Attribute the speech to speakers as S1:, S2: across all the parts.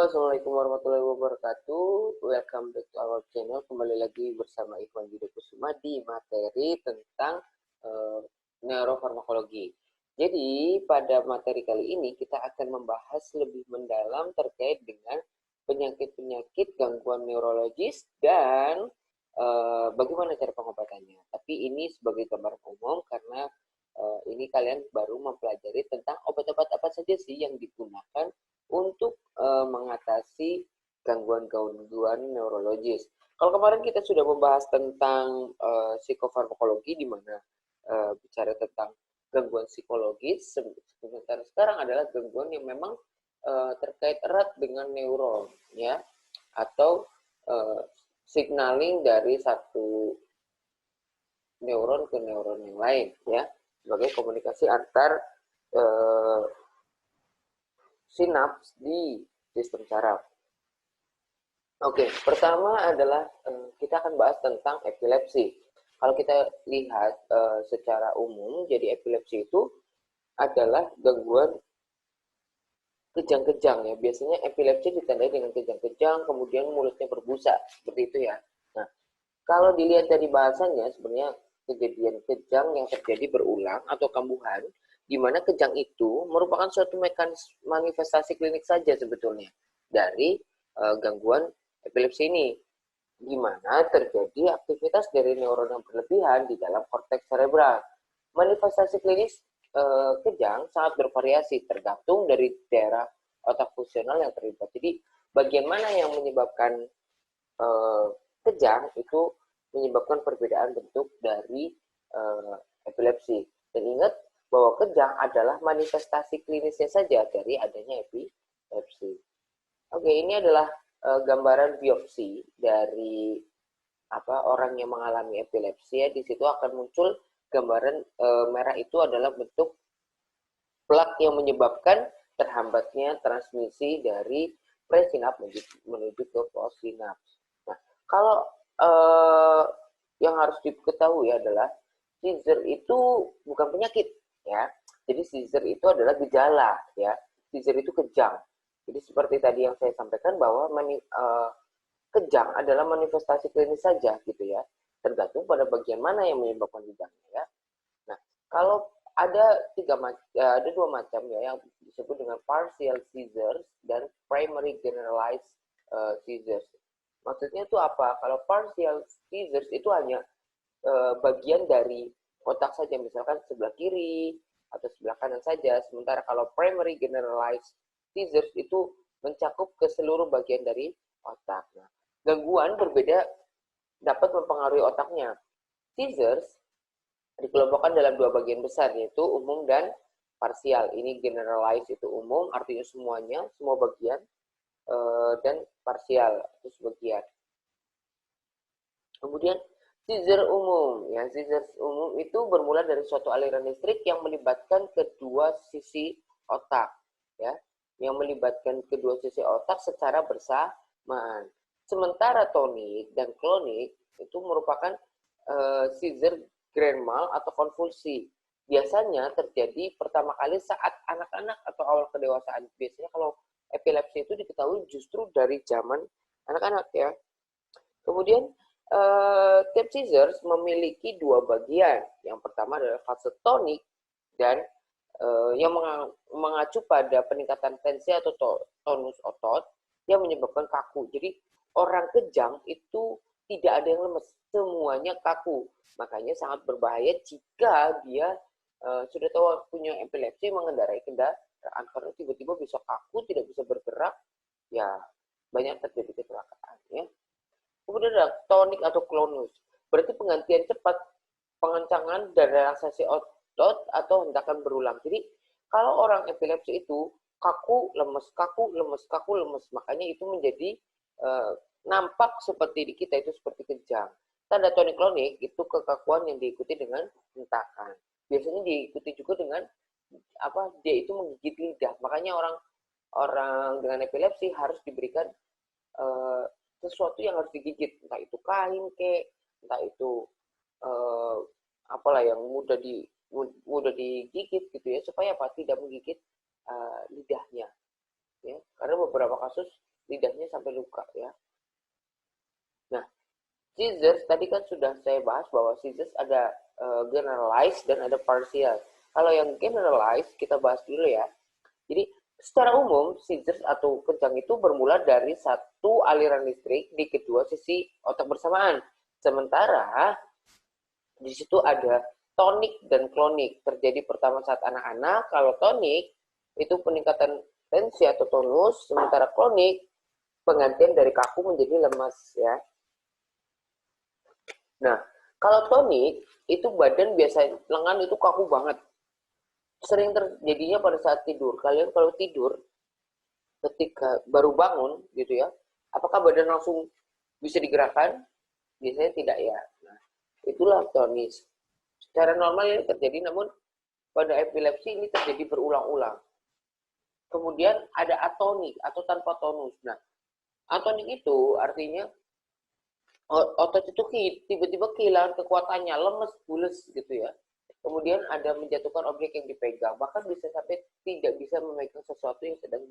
S1: Assalamualaikum warahmatullahi wabarakatuh. Welcome back to our channel. Kembali lagi bersama Ikhwan Budi Kusuma di materi tentang neurofarmakologi. Jadi pada materi kali ini kita akan membahas lebih mendalam terkait dengan penyakit-penyakit gangguan neurologis dan bagaimana cara pengobatannya. Tapi ini sebagai gambaran umum karena ini kalian baru mempelajari tentang obat-obat apa saja sih yang digunakan untuk mengatasi gangguan-gangguan neurologis. Kalau kemarin kita sudah membahas tentang psikofarmakologi di mana bicara tentang gangguan psikologis, sementara sekarang adalah gangguan yang memang terkait erat dengan neuron, ya, atau signaling dari satu neuron ke neuron yang lain, ya, sebagai komunikasi antar sinaps di sistem saraf. Oke, pertama adalah kita akan bahas tentang epilepsi. Kalau kita lihat secara umum, jadi epilepsi itu adalah gangguan kejang-kejang, ya. Biasanya epilepsi ditandai dengan kejang-kejang, kemudian mulutnya berbusa, seperti itu, ya. Nah, kalau dilihat dari bahasanya, sebenarnya kejadian kejang yang terjadi berulang atau kambuhan, di mana kejang itu merupakan suatu manifestasi klinik saja sebetulnya dari gangguan epilepsi ini, di mana terjadi aktivitas dari neuron yang berlebihan di dalam korteks cerebral. Manifestasi klinis kejang sangat bervariasi tergantung dari daerah otak fungsional yang terlibat. Jadi bagian mana yang menyebabkan kejang itu menyebabkan perbedaan bentuk dari epilepsi. Dan ingat bahwa kejang adalah manifestasi klinisnya saja dari adanya epilepsi. Oke, ini adalah gambaran biopsi dari orang yang mengalami epilepsi, ya. Di situ akan muncul gambaran merah itu adalah bentuk plak yang menyebabkan terhambatnya transmisi dari presinaps menuju ke postsinaps. Nah, kalau yang harus diketahui adalah seizure itu bukan penyakit, ya. Jadi seizure itu adalah gejala, ya. Seizure itu kejang. Jadi seperti tadi yang saya sampaikan bahwa kejang adalah manifestasi klinis saja, gitu, ya. Tergantung pada bagian mana yang menyebabkan kejangnya, ya. Nah, kalau ada dua macam, ya, yang disebut dengan partial seizures dan primary generalized seizures. Maksudnya itu apa? Kalau partial seizures itu hanya bagian dari otak saja, misalkan sebelah kiri atau sebelah kanan saja. Sementara kalau primary generalized seizures itu mencakup ke seluruh bagian dari otak. Nah, gangguan berbeda dapat mempengaruhi otaknya. Seizures dikelompokkan dalam dua bagian besar, yaitu umum dan parsial. Ini generalized itu umum, artinya semuanya, semua bagian, dan parsial itu sebagian. Kemudian seizure umum, ya, seizure umum itu bermula dari suatu aliran listrik yang melibatkan kedua sisi otak, ya, yang melibatkan kedua sisi otak secara bersamaan. Sementara tonik dan klonik itu merupakan seizure grand mal atau konvulsi. Biasanya terjadi pertama kali saat anak-anak atau awal kedewasaan. Biasanya kalau epilepsi itu diketahui justru dari zaman anak-anak, ya. Kemudian tiap seizures memiliki dua bagian. Yang pertama adalah fase tonik dan yang mengacu pada peningkatan tensi atau tonus otot yang menyebabkan kaku. Jadi orang kejang itu tidak ada yang lemes, semuanya kaku. Makanya sangat berbahaya jika dia sudah tahu punya epilepsi mengendarai kendaraan, karena tiba-tiba bisa kaku, tidak bisa bergerak, ya banyak terjadi kecelakaan, ya. Kemudian ada tonik atau klonus, berarti penggantian cepat, pengencangan dan relaksasi otot atau hentakan berulang. Jadi kalau orang epilepsi itu kaku, lemes, kaku, lemes, kaku, lemes, makanya itu menjadi nampak seperti di kita itu seperti kejang. Tanda tonik klonik itu kekakuan yang diikuti dengan hentakan. Biasanya diikuti juga dengan dia itu menggigit lidah. Makanya orang dengan epilepsi harus diberikan sesuatu yang harus digigit, entah itu kain entah itu yang mudah digigit, gitu, ya, supaya tidak menggigit lidahnya, ya. Karena beberapa kasus lidahnya sampai luka ya. Nah, seizures tadi kan sudah saya bahas bahwa seizures ada generalized dan ada partial. Kalau yang generalized kita bahas dulu ya. Jadi secara umum seizures atau kejang itu bermula dari satu aliran listrik di kedua sisi otak bersamaan. Sementara di situ ada tonik dan klonik. Terjadi pertama saat anak-anak. Kalau tonik itu peningkatan tensi atau tonus, sementara klonik penggantian dari kaku menjadi lemas ya. Nah, kalau tonik itu badan biasa lengan itu kaku banget. Sering terjadinya pada saat tidur. Kalian kalau tidur ketika baru bangun gitu ya, apakah badan langsung bisa digerakkan? Biasanya tidak ya. Nah, itulah tonis. Secara normal ini terjadi, namun pada epilepsi ini terjadi berulang-ulang. Kemudian ada atonik atau tanpa tonus. Nah, atonik itu artinya otot itu tiba-tiba kehilangan kekuatannya, lemes, bules gitu ya. Kemudian ada menjatuhkan objek yang dipegang, bahkan bisa sampai tidak bisa memegang sesuatu yang sedang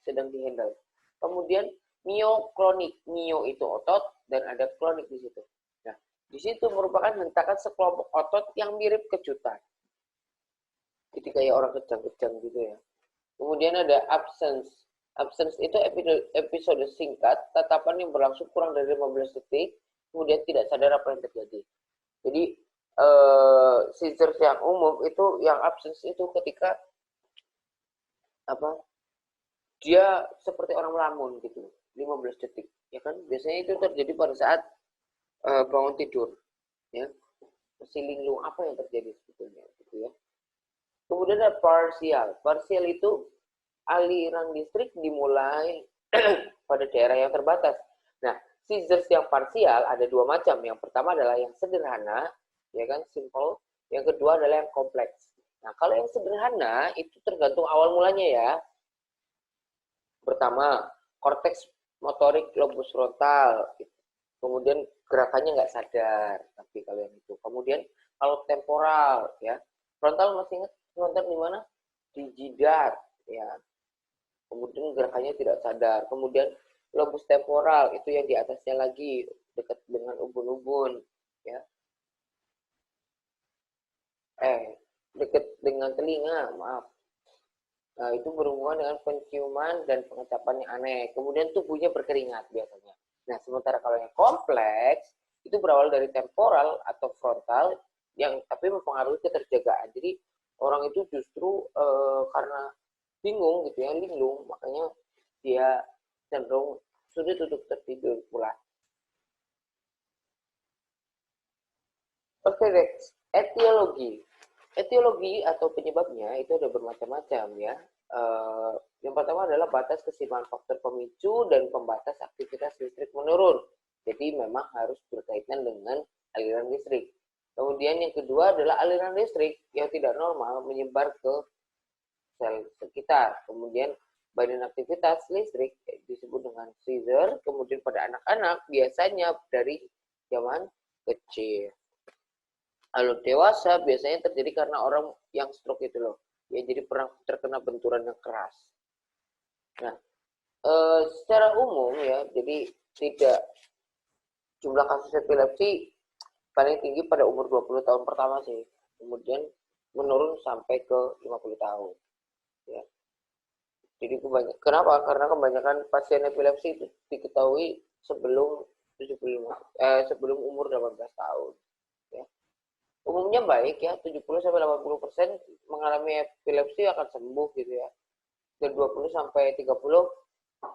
S1: sedang dihandle. Kemudian mioklonik, mio itu otot dan ada klonik di situ. Nah, di situ merupakan hentakan sekelompok otot yang mirip kejutan. Jadi kayak orang kejang-kejang gitu ya. Kemudian ada absence. Absence itu episode singkat, tatapan yang berlangsung kurang dari 15 detik, kemudian tidak sadar apa yang terjadi. Jadi seizures yang umum itu, yang absence itu ketika dia seperti orang melamun gitu, 15 detik, ya kan? Biasanya itu terjadi pada saat bangun tidur, ya. Masih linglung apa yang terjadi sebetulnya, gitu ya. Kemudian ada partial. Partial itu aliran listrik dimulai pada daerah yang terbatas. Nah, seizures yang parsial ada dua macam. Yang pertama adalah yang sederhana, ya kan, simple. Yang kedua adalah yang kompleks. Nah, kalau yang sederhana itu tergantung awal mulanya ya. Pertama, korteks motorik lobus frontal. Kemudian gerakannya nggak sadar, tapi kalau yang itu. Kemudian kalau temporal, ya, frontal masih ingat frontal di mana? Di jidat, ya. Kemudian gerakannya tidak sadar. Kemudian lobus temporal itu yang di atasnya lagi dekat dengan ubun-ubun, ya. Dekat dengan telinga, maaf. Nah, itu berhubungan dengan penciuman dan pengecapan yang aneh. Kemudian tubuhnya berkeringat biasanya. Nah, sementara kalau yang kompleks itu berawal dari temporal atau frontal yang tapi mempengaruhi keterjagaan. Jadi orang itu justru karena bingung gitu ya, linglung, makanya dia cenderung sulit untuk tertidur pula. Oke, next. Etiologi. Etiologi atau penyebabnya itu ada bermacam-macam ya. Yang pertama adalah batas keseimbangan faktor pemicu dan pembatas aktivitas listrik menurun. Jadi memang harus berkaitan dengan aliran listrik. Kemudian yang kedua adalah aliran listrik yang tidak normal menyebar ke sel sekitar. Kemudian badan aktivitas listrik disebut dengan seizure. Kemudian pada anak-anak biasanya dari zaman kecil. Kalau dewasa biasanya terjadi karena orang yang stroke itu loh. Ya, jadi pernah terkena benturan yang keras. Nah, secara umum ya, jadi tidak jumlah kasus epilepsi paling tinggi pada umur 20 tahun pertama sih. Kemudian menurun sampai ke 50 tahun. Ya. Jadi kenapa? Karena kebanyakan pasien epilepsi itu diketahui sebelum sebelum umur 18 tahun. Ya. Umumnya baik ya, 70-80% mengalami epilepsi akan sembuh gitu ya. Dan 20-30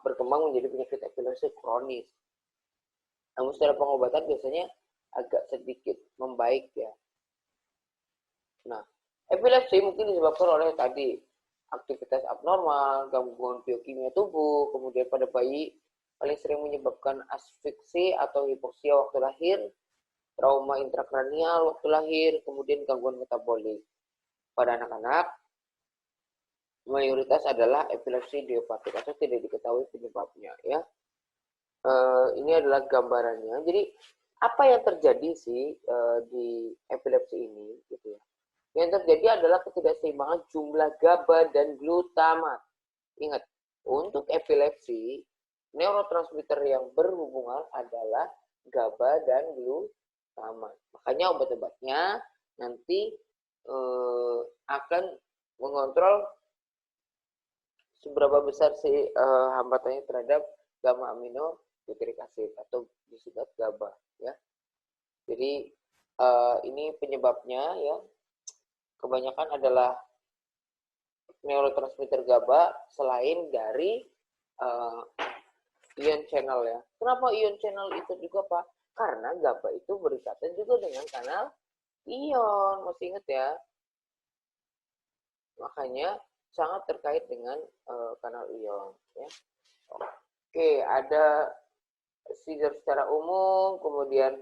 S1: berkembang menjadi penyakit epilepsi kronis. Namun setelah pengobatan biasanya agak sedikit membaik ya. Nah, epilepsi mungkin disebabkan oleh tadi aktivitas abnormal, gangguan biokimia tubuh, kemudian pada bayi paling sering menyebabkan asfiksi atau hipoksia waktu lahir, trauma intrakranial waktu lahir, kemudian gangguan metabolik. Pada anak-anak, mayoritas adalah epilepsi idiopatik atau tidak diketahui penyebabnya ya. Ini adalah gambarannya. Jadi apa yang terjadi sih di epilepsi ini gitu ya? Yang terjadi adalah ketidakseimbangan jumlah GABA dan glutamat. Ingat, Untuk epilepsi, neurotransmitter yang berhubungan adalah GABA dan glutamat. Makanya obat-obatnya nanti akan mengontrol seberapa besar sih hambatannya terhadap gamma amino butyric acid atau disingkat GABA ya. Jadi ini penyebabnya ya kebanyakan adalah neurotransmitter GABA selain dari ion channel ya. Kenapa ion channel itu juga Pak? Karena GABA itu berikatan juga dengan kanal ion, masih ingat ya? Makanya sangat terkait dengan kanal ion ya. Oke, ada seizure secara umum, kemudian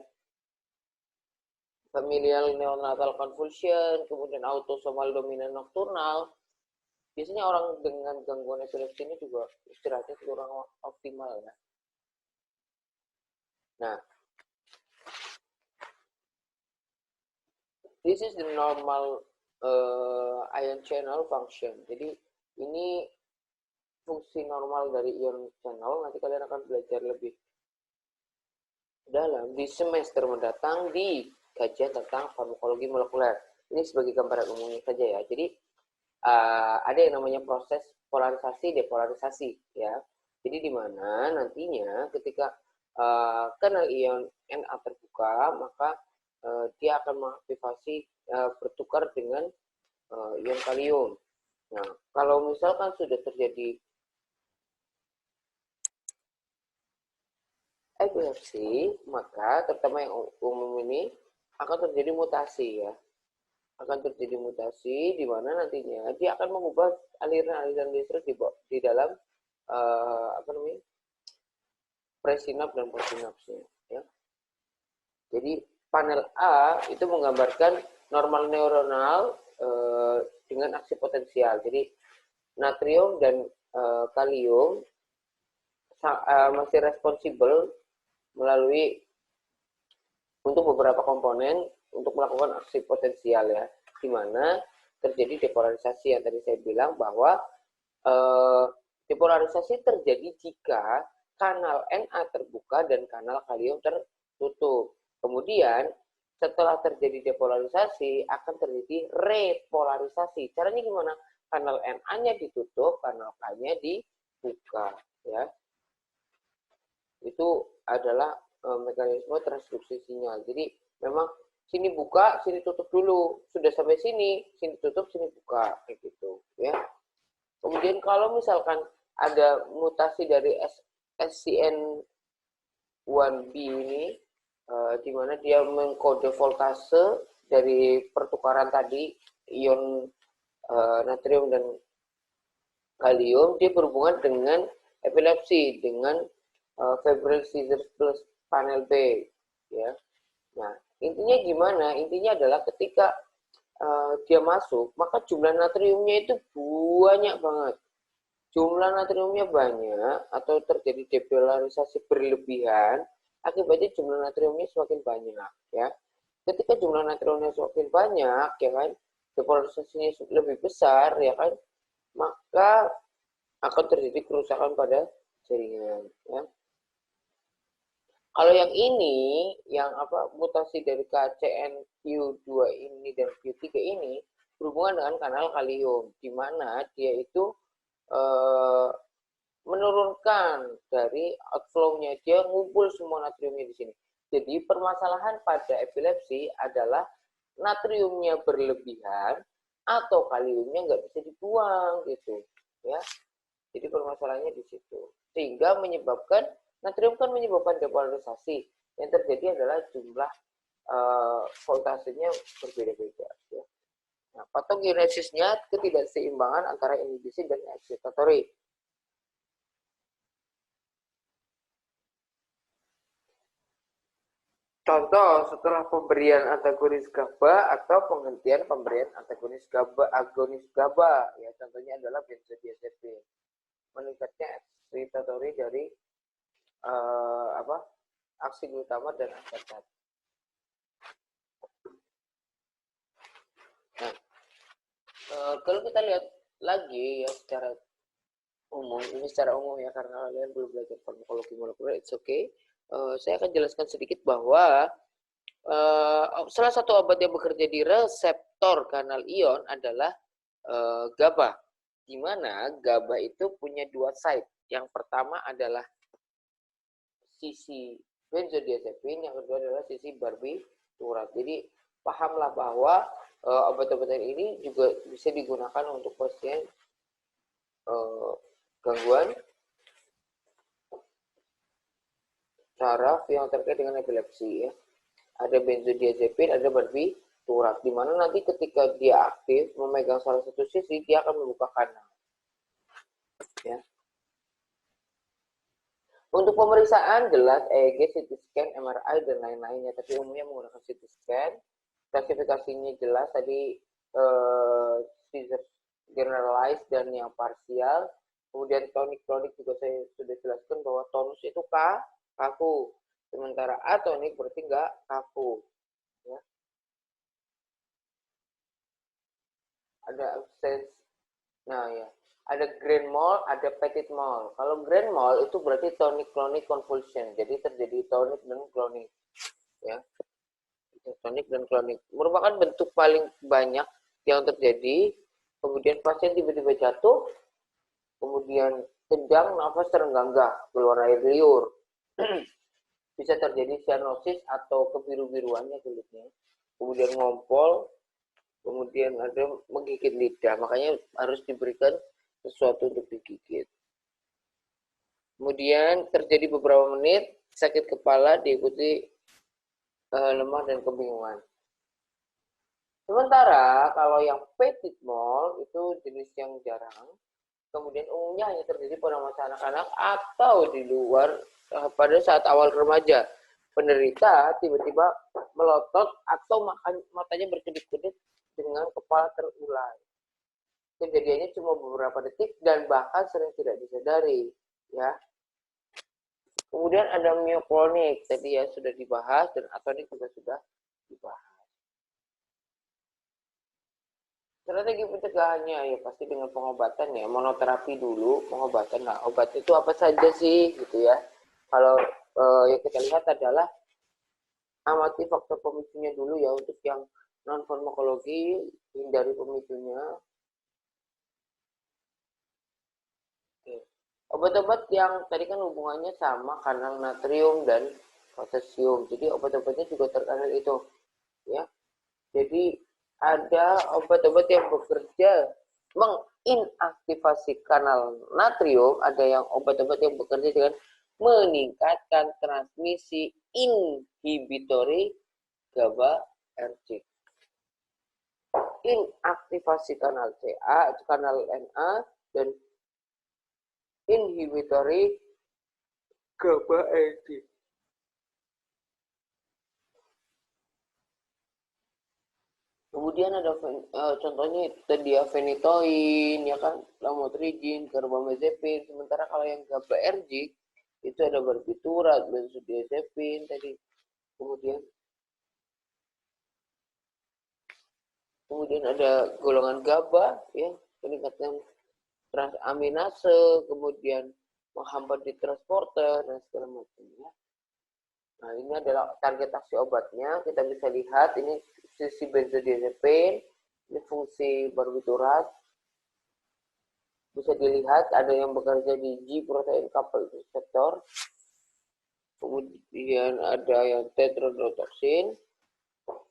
S1: familial neonatal convulsion, kemudian autosomal dominan nocturnal. Biasanya orang dengan gangguan epilepsi ini juga istirahatnya kurang optimal ya. Nah, this is the normal ion channel function. Jadi ini fungsi normal dari ion channel. Nanti kalian akan belajar lebih dalam di semester mendatang di kajian tentang farmakologi molekuler. Ini sebagai gambaran umumnya saja ya. Jadi ada yang namanya proses polarisasi depolarisasi ya. Jadi di mana nantinya ketika kanal ion Na terbuka, maka dia akan mengaktifasi bertukar dengan ion kalium. Nah, kalau misalkan sudah terjadi epilepsi, maka terutama yang umum ini akan terjadi mutasi ya. Akan terjadi mutasi di mana nantinya dia akan mengubah aliran-aliran listrik di dalam presinaps dan postsinapsnya ya. Jadi panel A itu menggambarkan normal neuronal dengan aksi potensial. Jadi natrium dan kalium masih responsibel melalui untuk beberapa komponen untuk melakukan aksi potensial ya, di mana terjadi depolarisasi yang tadi saya bilang bahwa depolarisasi terjadi jika kanal Na terbuka dan kanal kalium tertutup. Kemudian setelah terjadi depolarisasi akan terjadi repolarisasi. Caranya gimana? Kanal Na-nya ditutup, kanal K-nya dibuka ya. Itu adalah mekanisme transduksi sinyal. Jadi memang sini buka, sini tutup dulu. Sudah sampai sini, sini tutup, sini buka, kayak gitu ya. Kemudian kalau misalkan ada mutasi dari SCN1B ini, di mana dia mengkode voltase dari pertukaran tadi ion natrium dan kalium, dia berhubungan dengan epilepsi, dengan febrile seizures plus panel B ya. Nah, intinya gimana? Intinya adalah ketika dia masuk, maka jumlah natriumnya itu banyak banget. Jumlah natriumnya banyak atau terjadi depolarisasi berlebihan, akibatnya jumlah natriumnya semakin banyak ya. Ketika jumlah natriumnya semakin banyak ya kan, depolarisasinya lebih besar ya kan, maka akan terjadi kerusakan pada jaringan ya. Kalau yang ini, yang mutasi dari KCNQ2 ini dan Q3 ini berhubungan dengan kanal kalium, di mana dia itu menurunkan dari outflow-nya, dia ngumpul semua natriumnya di sini. Jadi permasalahan pada epilepsi adalah natriumnya berlebihan atau kaliumnya nggak bisa dibuang gitu, ya. Jadi permasalahannya di situ, sehingga menyebabkan natrium kan menyebabkan depolarisasi. Yang terjadi adalah jumlah voltasenya berbeda-beda. Ya. Nah, patogenesisnya ketidakseimbangan antara inhibisi dan excitatory. Contoh setelah pemberian antagonis GABA atau penghentian pemberian antagonis GABA, agonis GABA, ya contohnya adalah benzodiazepin. Meningkatnya excitatory dari aksi glutamat dan asetat. Nah, kalau kita lihat lagi ya secara umum, ini secara umum ya, karena kalian belum belajar farmakologi molekuler, it's okay. Saya akan jelaskan sedikit bahwa salah satu obat yang bekerja di reseptor kanal ion adalah GABA, di mana GABA itu punya dua site. Yang pertama adalah sisi benzodiazepin, yang kedua adalah sisi barbiturat. Jadi pahamlah bahwa obat-obatan ini juga bisa digunakan untuk pasien gangguan saraf yang terkait dengan epilepsi ya. Ada benzodiazepin, ada barbiturat, di mana nanti ketika dia aktif memegang salah satu sisi, dia akan membuka kanal. Ya. Untuk pemeriksaan jelas EEG, CT scan, MRI dan lain-lainnya, tapi umumnya menggunakan CT scan. Klasifikasinya jelas tadi generalized dan yang parsial. Kemudian tonik-tonik juga saya sudah jelaskan bahwa tonus itu kaku, sementara atonik berarti enggak kaku. Ya. Ada absence. Nah ya, ada grand mal, ada petit mal. Kalau grand mal itu berarti tonic-clonic convulsion. Jadi terjadi tonic dan clonic. Ya. Tonic dan clonic merupakan bentuk paling banyak yang terjadi. Kemudian pasien tiba-tiba jatuh, kemudian kejang, nafas terengah-enggah, keluar air liur. Bisa terjadi cyanosis atau kebiru-biruannya kulitnya. Kemudian ngompol, kemudian ada menggigit lidah. Makanya harus diberikan sesuatu untuk digigit. Kemudian terjadi beberapa menit, sakit kepala diikuti lemah dan kebingungan. Sementara kalau yang petit mal itu jenis yang jarang, kemudian umumnya hanya terjadi pada masa anak-anak atau di luar pada saat awal remaja. Penderita tiba-tiba melotot atau matanya berkedip-kedip dengan kepala terurai. Kejadiannya cuma beberapa detik dan bahkan sering tidak disadari. Ya. Kemudian ada mioklonik, tadi ya sudah dibahas, dan atonik juga sudah dibahas. Strategi pencegahannya ya pasti dengan pengobatan ya, monoterapi dulu, pengobatan. Nah, obat itu apa saja sih gitu ya. Kalau yang kita lihat adalah amati faktor pemicunya dulu ya, untuk yang non farmakologi hindari pemicunya. Obat-obat yang tadi kan hubungannya sama kanal natrium dan potasium. Jadi obat-obatnya juga terkait itu ya. Jadi ada obat-obat yang bekerja menginaktivasi kanal natrium, ada yang obat-obat yang bekerja dengan meningkatkan transmisi inhibitory GABAergic. Inaktivasi kanal CA, kanal NA, dan inhibitory GABAergic. Kemudian ada contohnya tadi ya, phenytoin, ya kan, lamotrigine, carbamazepine. Sementara kalau yang GABAergic itu ada barbiturat, benzodiazepin tadi. Kemudian ada golongan GABA ya, peningkatan transaminase, kemudian menghambat di transporter dan segala macamnya. Nah, ini adalah target aksi obatnya. Kita bisa lihat ini sisi benzodiazepin, ini fungsi barbiturat. Bisa dilihat ada yang bekerja di G protein coupled receptor. Kemudian ada yang tetrodotoxin.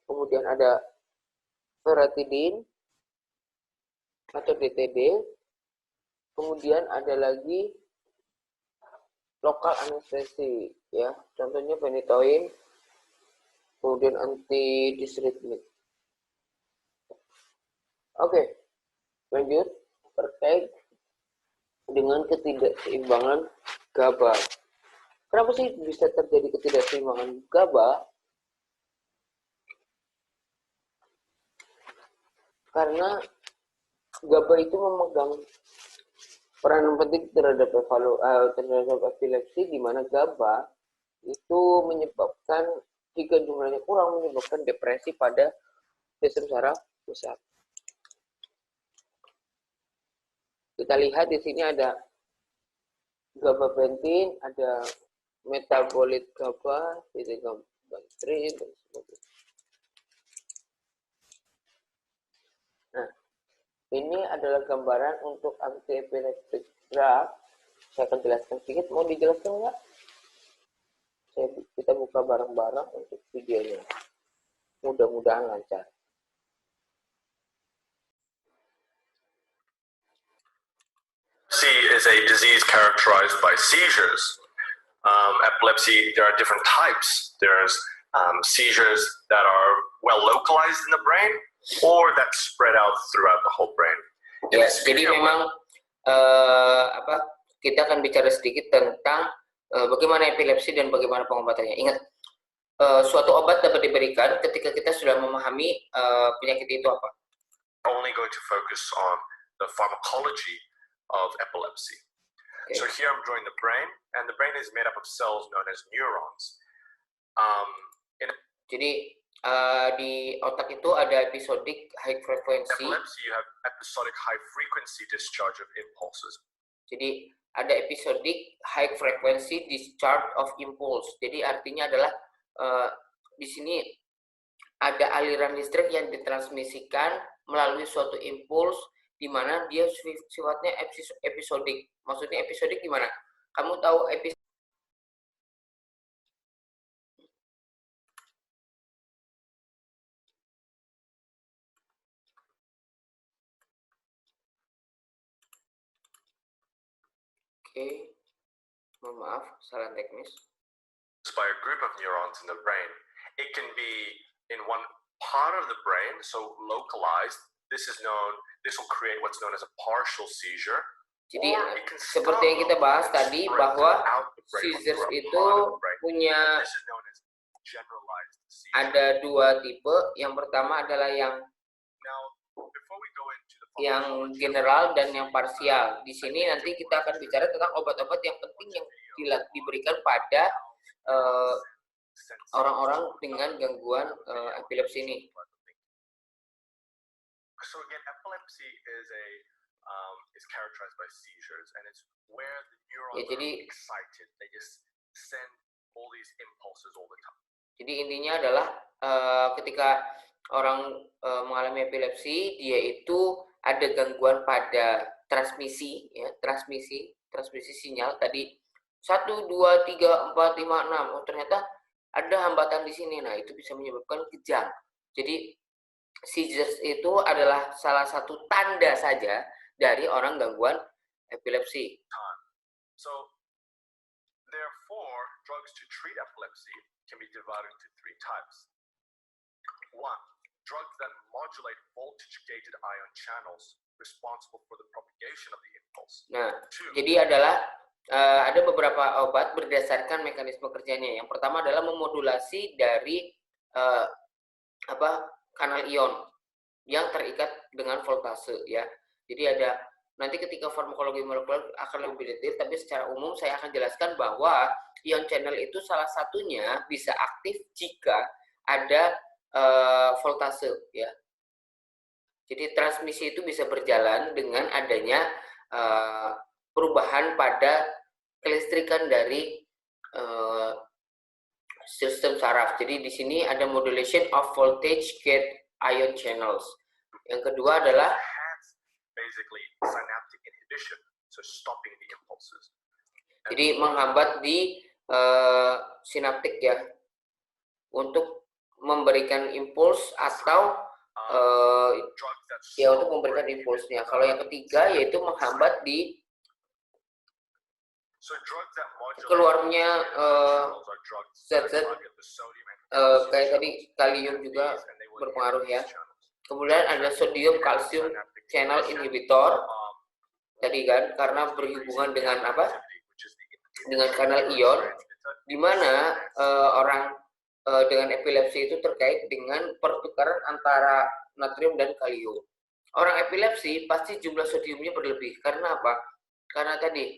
S1: Kemudian ada ferritidin atau DTD. Kemudian ada lagi lokal anestesi ya, contohnya phenytoin, kemudian antidisritmik. Oke, lanjut terkait dengan ketidakseimbangan GABA. Kenapa sih bisa terjadi ketidakseimbangan GABA? Karena GABA itu memegang peranan penting terhadap epilepsi, di mana GABA itu menyebabkan, jika jumlahnya kurang, menyebabkan depresi pada sistem saraf pusat. Kita lihat di sini ada gabapentin, ada metabolit GABA, beta-gabapentrin, dan sebagainya. Nah, ini adalah gambaran untuk anti-epileptic drug. Saya akan jelaskan sedikit. Mau dijelaskan nggak? Kita buka bareng-bareng untuk videonya. Mudah-mudahan lancar.
S2: Epilepsy is a disease characterized by seizures. Epilepsy, there are different types. There's seizures that are well localized in the brain or that spread out throughout the whole brain.
S1: Yes, jadi memang kita akan bicara sedikit tentang bagaimana epilepsi dan bagaimana pengobatannya. Ingat, suatu obat dapat diberikan ketika kita sudah memahami penyakit itu apa.
S2: Only going to focus on the pharmacology of epilepsy. Okay. So here I'm drawing the brain, and the brain is made up of cells known as neurons.
S1: Jadi di otak itu ada episodic high frequency.
S2: Epilepsy, you have episodic high frequency discharge of impulses.
S1: Jadi ada episodic high frequency discharge of impulse. Jadi artinya adalah di sini ada aliran listrik yang ditransmisikan melalui suatu impuls di mana dia sifatnya episodik. Maksudnya episodik gimana? Kamu tahu episode? Oke, mohon maaf, salah teknis.
S2: By a group of neurons in the brain, it can be in one part of the brain, so localized. This will create what's known as a partial seizure.
S1: Jadi seperti yang kita bahas tadi bahwa seizures itu punya ada dua tipe. Yang pertama adalah yang general dan yang parsial. Di sini nanti kita akan bicara tentang obat-obat yang penting yang diberikan pada orang-orang dengan gangguan epilepsi ini.
S2: So again, epilepsy is characterized by seizures, and it's where the neurons are excited. They just send all these impulses all the time.
S1: Jadi intinya adalah ketika orang mengalami epilepsi, dia itu ada gangguan pada transmisi, ya, transmisi sinyal tadi 1, 2, 3, 4, 5, 6. Oh, ternyata ada hambatan di sini. Nah, itu bisa menyebabkan kejang. Jadi seizures itu adalah salah satu tanda saja dari orang gangguan epilepsi.
S2: So, therefore, drugs to treat epilepsy can be divided into 3 types. 1, drugs that modulate voltage-gated ion channels responsible for the propagation of the impulse.
S1: Nah, jadi adalah ada beberapa obat berdasarkan mekanisme kerjanya. Yang pertama adalah memodulasi dari kanal ion yang terikat dengan voltase, ya. Jadi ada nanti ketika farmakologi molekuler akan lebih detail, tapi secara umum saya akan jelaskan bahwa ion channel itu salah satunya bisa aktif jika ada voltase, ya. Jadi transmisi itu bisa berjalan dengan adanya perubahan pada kelistrikan dari sistem saraf. Jadi di sini ada modulation of voltage gate ion channels. Yang kedua adalah
S2: basically synaptic inhibition, so stopping the impulses.
S1: Jadi menghambat di sinaptik, ya, untuk memberikan impuls atau ya untuk memberikan impulsnya. Kalau yang ketiga yaitu menghambat di keluarnya zat-zat kayak tadi kalium juga berpengaruh, ya. Kemudian ada sodium kalsium channel inhibitor tadi kan, karena berhubungan dengan dengan kanal ion, di mana orang dengan epilepsi itu terkait dengan pertukaran antara natrium dan kalium. Orang epilepsi pasti jumlah sodiumnya berlebih. Karena apa? Karena tadi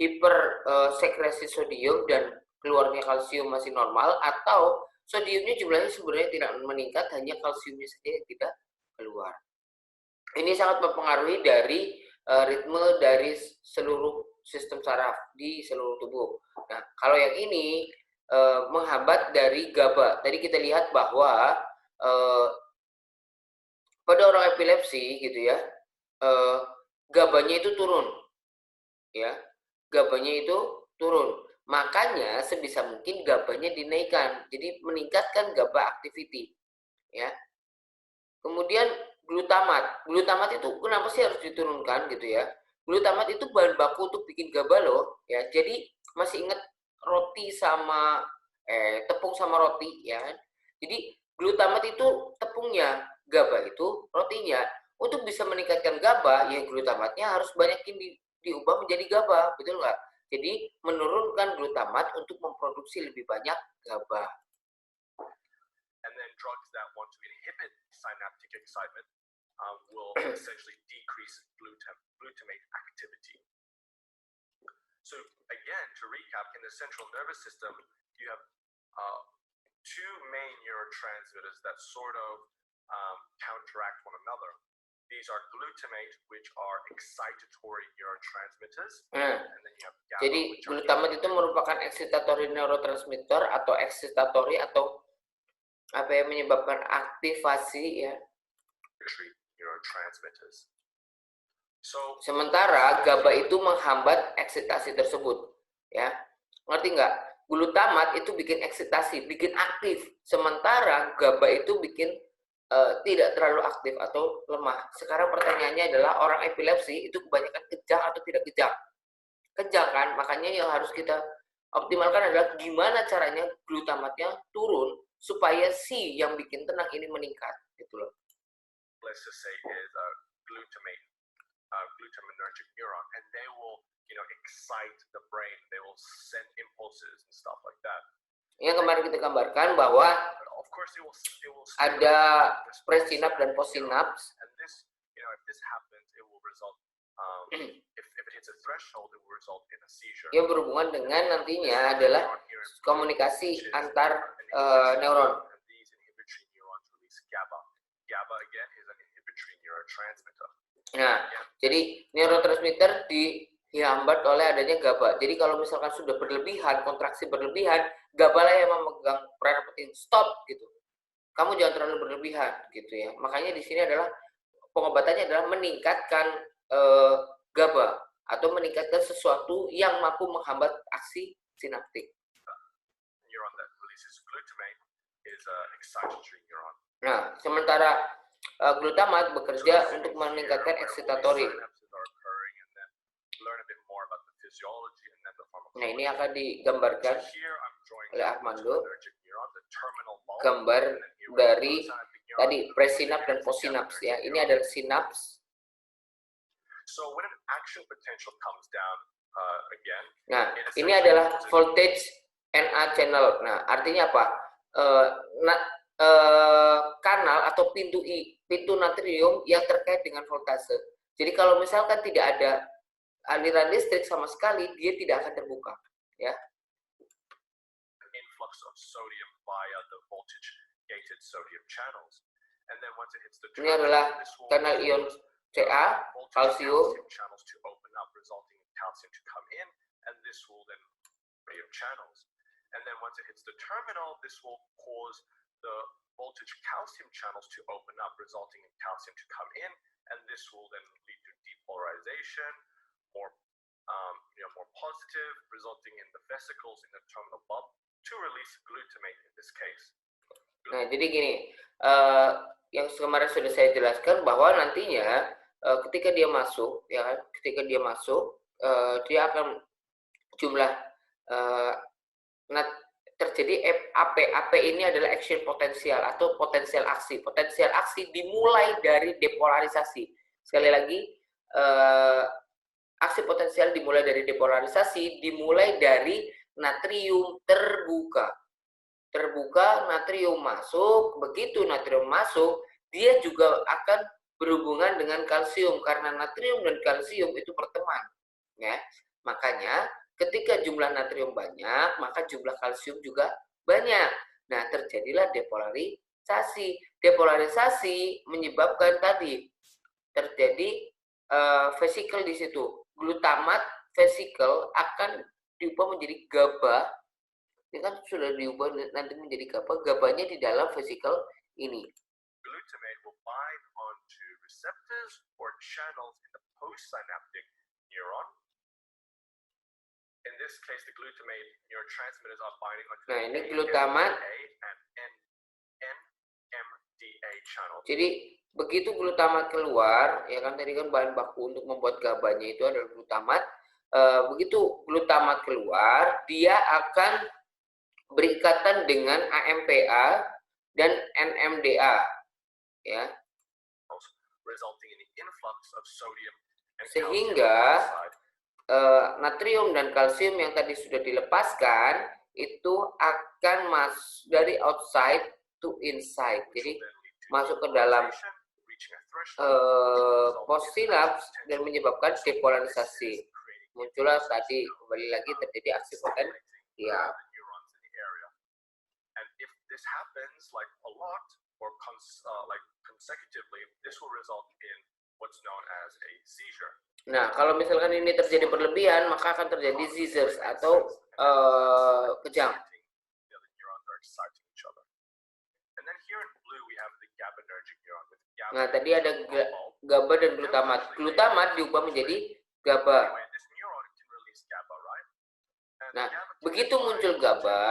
S1: hipersekresi sodium dan keluarnya kalsium masih normal, atau sodiumnya jumlahnya sebenarnya tidak meningkat, hanya kalsiumnya saja yang tidak keluar. Ini sangat mempengaruhi dari ritme dari seluruh sistem saraf di seluruh tubuh. Nah, kalau yang ini menghambat dari GABA. Tadi kita lihat bahwa pada orang epilepsi gitu ya, GABA-nya itu turun, ya, GABA-nya itu turun. Makanya sebisa mungkin GABA-nya dinaikkan, jadi meningkatkan GABA activity, ya. Kemudian glutamat itu kenapa sih harus diturunkan gitu ya? Glutamat itu bahan baku untuk bikin GABA loh, ya. Jadi masih ingat roti sama tepung sama roti, ya. Jadi glutamat itu tepungnya, GABA itu rotinya. Untuk bisa meningkatkan GABA, ya glutamatnya harus banyakin diubah menjadi GABA, betul nggak? Jadi menurunkan glutamat untuk memproduksi lebih banyak GABA.
S2: And then drugs that want to inhibit synaptic excitement will essentially decrease glutamate activity. So again, to recap, in the central nervous system, you have two main neurotransmitters that sort of counteract one another. These are glutamate, which are excitatory neurotransmitters, and then you have GABA.
S1: Jadi glutamat itu merupakan excitatory neurotransmitter atau excitatory atau apa yang menyebabkan aktivasi, ya.
S2: Neurotransmitters. So,
S1: sementara GABA itu menghambat eksitasi tersebut, ya. Ngerti nggak? Glutamat itu bikin eksitasi, bikin aktif, sementara GABA itu bikin tidak terlalu aktif atau lemah. Sekarang pertanyaannya adalah orang epilepsi itu kebanyakan kejang atau tidak kejang? Kejang kan? Makanya yang harus kita optimalkan adalah gimana caranya glutamatnya turun supaya si yang bikin tenang ini meningkat, gitu loh.
S2: Let's just say is a glutaminergic neuron, and they will, excite the brain. They will send impulses and stuff like that.
S1: Yang kemarin kita gambarkan bahwa
S2: of course, it will
S1: ada presinaps dan postsinaps.
S2: And this, if this happens, it will result. If it hits a threshold, it will result in a seizure.
S1: Yang berhubungan dengan nantinya adalah komunikasi antar neuron.
S2: These inhibitory neurons release GABA. GABA again is an inhibitory neurotransmitter.
S1: Nah, jadi neurotransmitter dihambat oleh adanya GABA. Jadi kalau misalkan sudah berlebihan, kontraksi berlebihan, GABA lah yang memegang peran penting. Stop gitu. Kamu jangan terlalu berlebihan gitu ya. Makanya di sini adalah pengobatannya adalah meningkatkan GABA atau meningkatkan sesuatu yang mampu menghambat aksi sinaptik.
S2: Neuron that releases glutamate is an excitatory neuron.
S1: Nah, sementara glutamat bekerja untuk meningkatkan excitatory. Nah, ini akan digambarkan oleh Armando. Gambar dari tadi presinaps dan postsinaps, ya. Ini adalah sinaps.
S2: So when an action potential comes down again.
S1: Nah, ini adalah voltage NA channel. Nah, artinya apa? Kanal atau pintu natrium yang terkait dengan voltase. Jadi kalau misalkan tidak ada aliran listrik sama sekali, dia tidak akan terbuka, ya.
S2: Influx of sodium via the voltage gated sodium channels. And then once it hits the
S1: ini adalah kanal ion Ca, kalsium.
S2: Channels to open up, resulting in calcium to come in, and this will then sodium channels. And then once it hits the terminal, this will cause the voltage calcium channels to open up, resulting in calcium to come in, and this will then lead to depolarization, more positive, resulting in the vesicles in the terminal bulb to release glutamate in this case.
S1: Nah, jadi gini, yang kemarin sudah saya jelaskan bahwa nantinya ketika dia masuk, ya, dia akan jumlah terjadi AP ini adalah action potensial atau potensial aksi. Potensial aksi dimulai dari depolarisasi. Sekali lagi, aksi potensial dimulai dari depolarisasi, dimulai dari natrium terbuka. Natrium masuk, begitu natrium masuk, dia juga akan berhubungan dengan kalsium karena natrium dan kalsium itu berteman, ya. Makanya ketika jumlah natrium banyak, maka jumlah kalsium juga banyak. Nah, terjadilah depolarisasi. Depolarisasi menyebabkan tadi terjadi vesikel di situ. Glutamat vesikel akan diubah menjadi GABA. Ini kan sudah diubah nanti menjadi GABA. GABA-nya di dalam vesikel ini.
S2: Glutamate will bind onto receptors or channels in the postsynaptic neuron. In this case, the glutamate neurotransmitters are binding onto
S1: Nah, ini
S2: the
S1: glutamat.
S2: and NMDA channel.
S1: Jadi begitu glutamat keluar, ya kan tadi kan bahan baku untuk membuat GABA-nya itu adalah glutamat. Begitu glutamat keluar, dia akan berikatan dengan AMPA dan NMDA, ya.
S2: Resulting in the influx of sodium and
S1: sehingga natrium dan kalsium yang tadi sudah dilepaskan itu akan masuk dari outside to inside. Jadi masuk ke dalam postsinaps dan menyebabkan depolarisasi. Muncullah tadi kembali lagi terjadi aksi potensial.
S2: And if this happens like a lot or consecutively, this will result in what's known as a seizure.
S1: Nah, kalau misalkan ini terjadi berlebihan, maka akan terjadi seizures atau kejang. Nah, tadi ada GABA dan glutamat. Glutamat diubah menjadi GABA. Nah, begitu muncul GABA,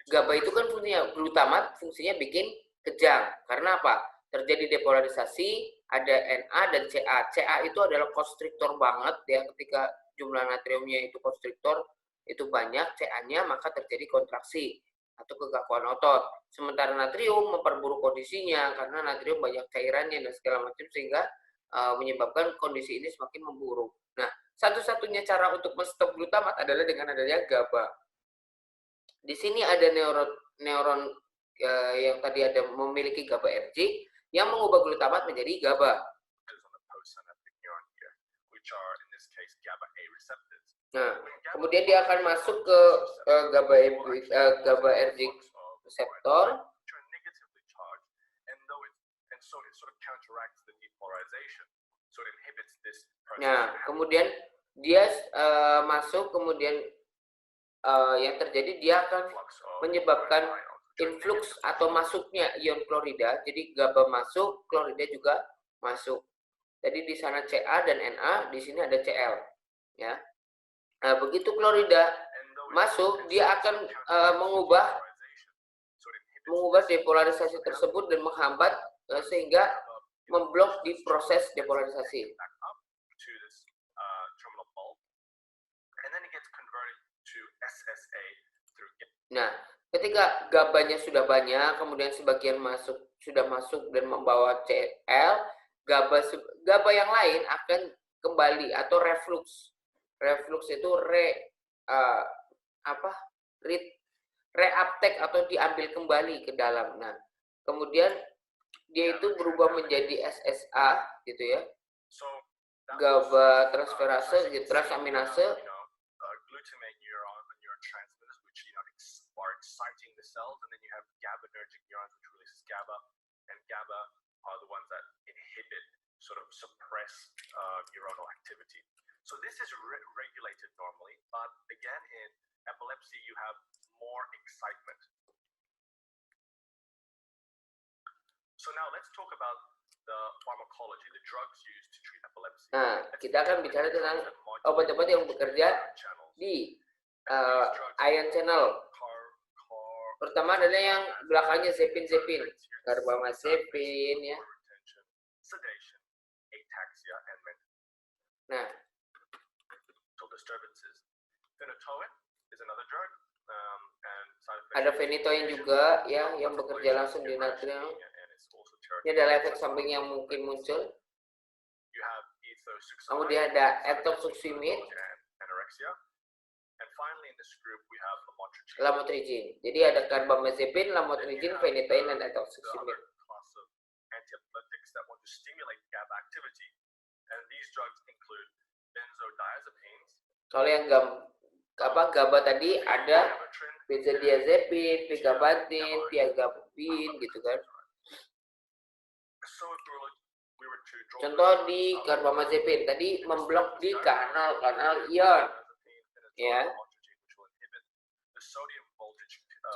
S1: GABA itu kan fungsinya, glutamat fungsinya bikin kejang. Karena apa? Terjadi depolarisasi, ada Na dan Ca. Ca itu adalah konstriktor banget ya, ketika jumlah natriumnya itu konstriktor itu banyak, Ca-nya maka terjadi kontraksi atau kekakuan otot. Sementara natrium memperburuk kondisinya karena natrium banyak cairannya dan segala macam sehingga menyebabkan kondisi ini semakin memburuk. Nah, satu-satunya cara untuk menstop glutamat adalah dengan adanya GABA. Di sini ada neuron yang tadi ada memiliki GABAergic yang mengubah glutamat menjadi GABA. Nah, kemudian dia akan masuk ke GABAergic reseptor. Nah, kemudian dia masuk, kemudian yang terjadi dia akan menyebabkan influx atau masuknya ion klorida. Jadi GABA masuk, klorida juga masuk. Jadi di sana Ca dan Na, di sini ada Cl, ya. Nah, begitu klorida masuk, dia akan mengubah depolarisasi tersebut dan menghambat sehingga memblok di proses depolarisasi. Nah, ketika GABA-nya sudah banyak, kemudian sebagian sudah masuk dan membawa Cl, GABA yang lain akan kembali atau reflux. Reflux itu reuptake atau diambil kembali ke dalam. Nah, kemudian dia itu berubah menjadi SSA gitu ya. GABA transferase, transaminase.
S2: Exciting the cells, and then you have GABAergic neurons which releases GABA, and GABA are the ones that inhibit, sort of suppress neuronal activity. So this is regulated normally, but again in epilepsy you have more excitement. So now let's talk about the pharmacology, the drugs used to treat epilepsy.
S1: Nah, kita akan bicara tentang obat-obat yang bekerja di ion channel. Pertama adalah yang belakangnya zepin, carbamazepin ya. Nah, ada phenytoin juga ya yang bekerja langsung di natrium. Ini adalah efek samping yang mungkin muncul. Kemudian ada etosuximide, lamotrigine. Jadi ada carbamazepin, lamotrigine, phenytoin, dan etosuximide. Kalau yang GABA tadi ada benzodiazepin, vigabatin, tiagabin gitu kan. Contoh di karbamazepin tadi memblok di kanal-kanal ion, ya.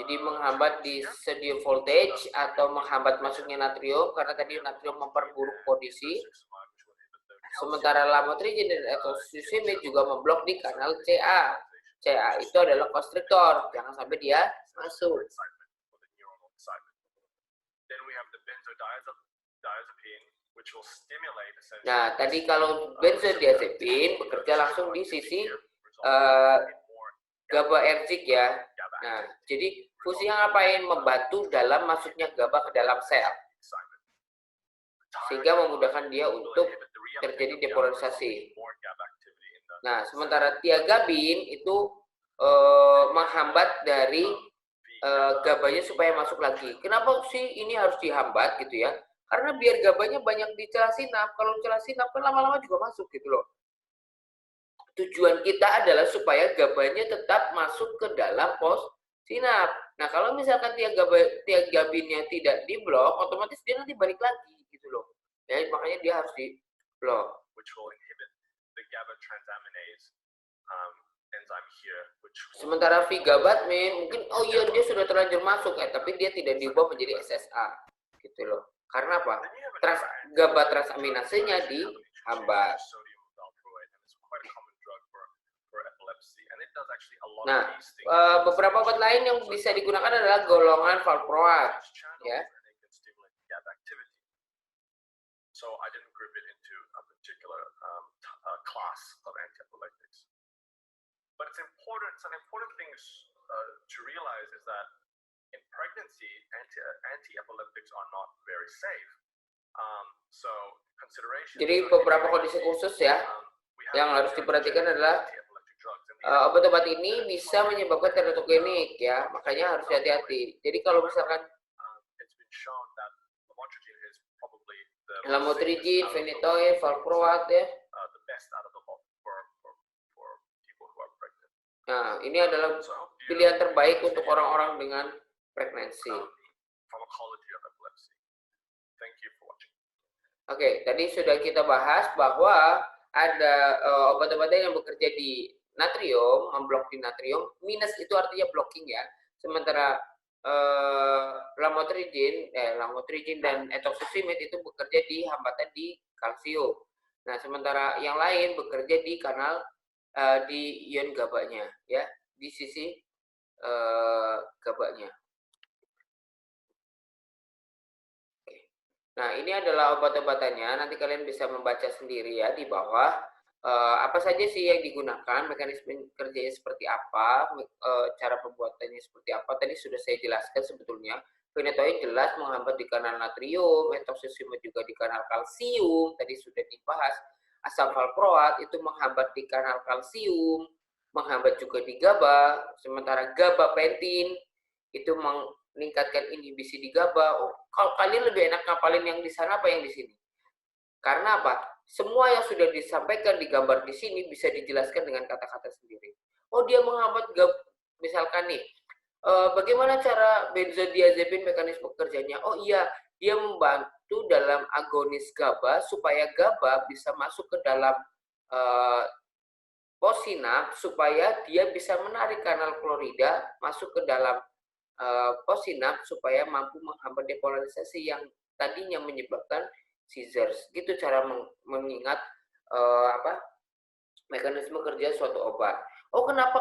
S1: Jadi menghambat di sodium voltage atau menghambat masuknya natrium karena tadi natrium memperburuk kondisi. Sementara lamotrigin dan etosusimid juga memblok di kanal CA. CA itu adalah konstriktor, jangan sampai dia masuk. Nah, tadi kalau benzodiazepin bekerja langsung di sisi GABAergic ya. Nah, jadi fungsinya ngapain? Membantu dalam masuknya GABA ke dalam sel. Sehingga memudahkan dia untuk terjadi depolarisasi. Nah, sementara tiagabin itu menghambat dari GABA-nya supaya masuk lagi. Kenapa sih ini harus dihambat gitu ya? Karena biar GABA-nya banyak di celah sinap. Kalau celah sinap kan lama-lama juga masuk gitu loh. Tujuan kita adalah supaya GABA-nya tetap masuk ke dalam pos sinap. Nah, kalau misalkan tiagabinnya tidak diblok, otomatis dia nanti balik lagi gitu loh. Ya, makanya dia harus diblok. Sementara vigabatmin mungkin dia sudah terlanjur masuk tapi dia tidak diubah menjadi SSA gitu loh. Karena apa? GABA transaminasenya dihambat. Nah, beberapa obat lain yang bisa digunakan adalah golongan valproat, ya.
S2: So I didn't group it into a particular class of antiepileptics. But it's an important thing to realize is that in pregnancy, anti-epileptics are not very safe. So consideration.
S1: Jadi beberapa kondisi khusus ya yang harus diperhatikan adalah obat-obat ini bisa menyebabkan teratogenik ya, makanya harus hati-hati. Jadi kalau misalkan lamotrigin, phenytoin, valproat ya. Nah, ini adalah pilihan terbaik untuk orang-orang dengan pregnancy. Oke, tadi sudah kita bahas bahwa ada obat-obatan yang bekerja di natrium, memblok di natrium. Minus itu artinya blocking ya. Sementara lamotrigin dan etosusimid itu bekerja di hambatan di kalsium. Nah, sementara yang lain bekerja di kanal di ion GABA-nya ya, di sisi GABA-nya. Nah, ini adalah obat-obatannya. Nanti kalian bisa membaca sendiri ya di bawah. Apa saja sih yang digunakan, mekanisme kerjanya seperti apa, cara pembuatannya seperti apa. Tadi sudah saya jelaskan sebetulnya. Phenytoin jelas menghambat di kanal natrium, etosusimid juga di kanal kalsium, tadi sudah dibahas. Asam valproat itu menghambat di kanal kalsium, menghambat juga di GABA. Sementara gabapentin itu meningkatkan inhibisi di GABA. Kalau kalian lebih enak ngapalin yang di sana apa yang di sini? Karena apa? Semua yang sudah disampaikan di gambar di sini bisa dijelaskan dengan kata-kata sendiri. Oh, dia menghambat GABA, misalkan nih, bagaimana cara benzodiazepin mekanisme kerjanya? Oh iya, dia membantu dalam agonis GABA supaya GABA bisa masuk ke dalam posinap supaya dia bisa menarik kanal klorida masuk ke dalam posinap supaya mampu menghambat depolarisasi yang tadinya menyebabkan seizures. Gitu cara mengingat mekanisme kerja suatu obat. Oh, kenapa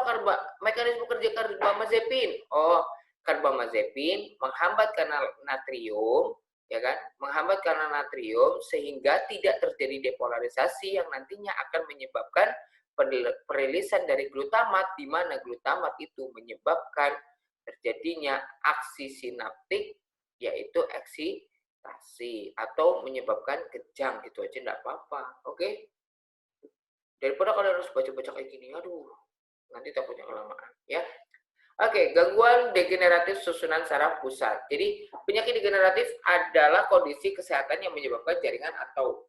S1: mekanisme kerja karbamazepin? Oh, karbamazepin menghambat kanal natrium, ya kan? Menghambat kanal natrium sehingga tidak terjadi depolarisasi yang nantinya akan menyebabkan perilisan dari glutamat, di mana glutamat itu menyebabkan terjadinya aksi sinaptik, yaitu eksitasi, atau menyebabkan kejang, gitu aja enggak apa-apa. Oke? Daripada kalian harus baca-baca kayak gini, aduh, nanti takutnya kelamaan, ya. Oke, gangguan degeneratif susunan saraf pusat. Jadi, penyakit degeneratif adalah kondisi kesehatan yang menyebabkan jaringan atau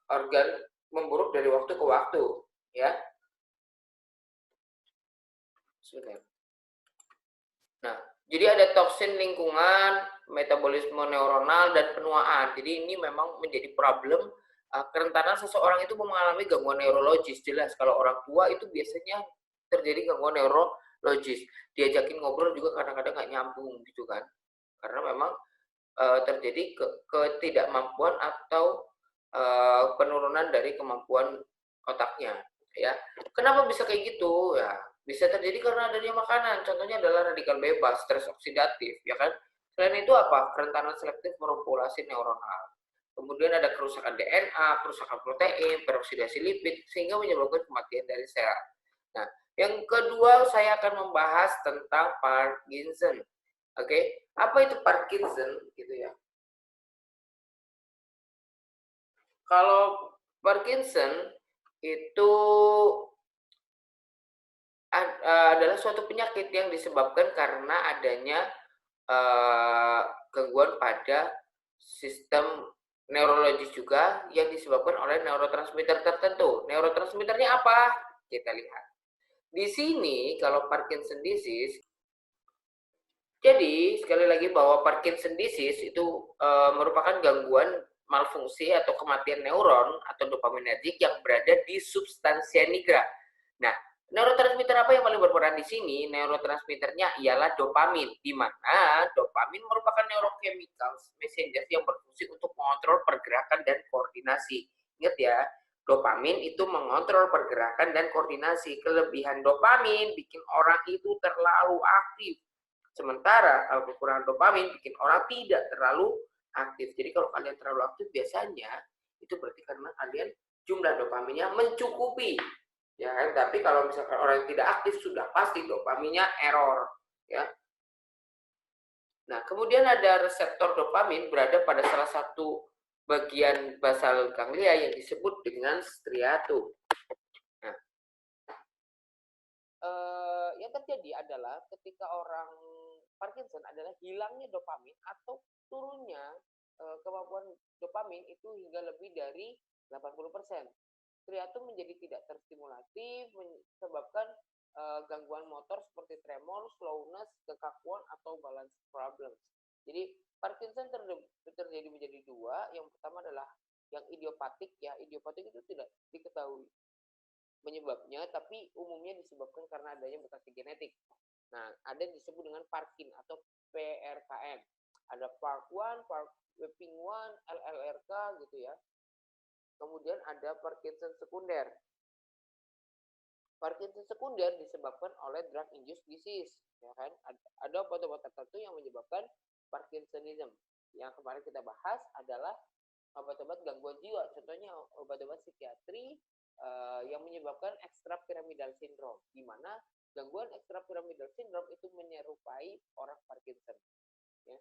S1: organ memburuk dari waktu ke waktu, ya. Sebentar. Nah, jadi ada toksin lingkungan, metabolisme neuronal, dan penuaan. Jadi ini memang menjadi problem kerentanan seseorang itu mengalami gangguan neurologis. Jelas kalau orang tua itu biasanya terjadi gangguan neurologis. Diajakin ngobrol juga kadang-kadang nggak nyambung gitu kan. Karena memang terjadi ketidakmampuan atau penurunan dari kemampuan otaknya, ya. Kenapa bisa kayak gitu? Ya, bisa terjadi karena adanya makanan. Contohnya adalah radikal bebas, stres oksidatif, ya kan? Selain itu apa? Kerentanan selektif merumpulasi neuronal. Kemudian ada kerusakan DNA, kerusakan protein, peroksidasi lipid, sehingga menyebabkan kematian dari sel. Nah, yang kedua saya akan membahas tentang Parkinson. Oke, apa itu Parkinson gitu ya? Kalau Parkinson itu adalah suatu penyakit yang disebabkan karena adanya gangguan pada sistem neurologis juga yang disebabkan oleh neurotransmitter tertentu. Neurotransmitternya apa? Kita lihat. Di sini kalau Parkinson disease, jadi sekali lagi bahwa Parkinson disease itu merupakan gangguan malfungsi atau kematian neuron atau dopaminergik yang berada di substansia nigra. Nah, neurotransmitter apa yang paling berperan di sini? Neurotransmitternya ialah dopamin, di mana dopamin merupakan neurochemical messenger yang berfungsi untuk mengontrol pergerakan dan koordinasi. Ingat ya, dopamin itu mengontrol pergerakan dan koordinasi. Kelebihan dopamin bikin orang itu terlalu aktif. Sementara kalau kekurangan dopamin bikin orang tidak terlalu aktif. Jadi kalau kalian terlalu aktif biasanya itu berarti karena kalian jumlah dopaminnya mencukupi. Ya kan? Tapi kalau misalkan orang yang tidak aktif sudah pasti dopaminnya error. Ya. Nah, kemudian ada reseptor dopamin berada pada salah satu bagian basal ganglia yang disebut dengan striatum. Nah, yang terjadi adalah ketika orang Parkinson adalah hilangnya dopamin atau turunnya kemampuan dopamin itu hingga lebih dari 80%. Striatum menjadi tidak terstimulatif, menyebabkan gangguan motor seperti tremor, slowness, kekakuan, atau balance problems. Jadi Parkinson terjadi menjadi dua. Yang pertama adalah yang idiopatik, ya. Idiopatik itu tidak diketahui penyebabnya, tapi umumnya disebabkan karena adanya mutasi genetik. Nah, ada disebut dengan Parkin atau PRKM. Ada Park1, Park1, LLRK gitu ya. Kemudian ada Parkinson sekunder. Parkinson sekunder disebabkan oleh drug induced disease, ya kan? Ada obat-obat tertentu yang menyebabkan Parkinsonism. Yang kemarin kita bahas adalah obat-obat gangguan jiwa, contohnya obat-obat psikiatri yang menyebabkan extrapyramidal syndrome, di mana gangguan extrapyramidal syndrome itu menyerupai orang Parkinson. Ya.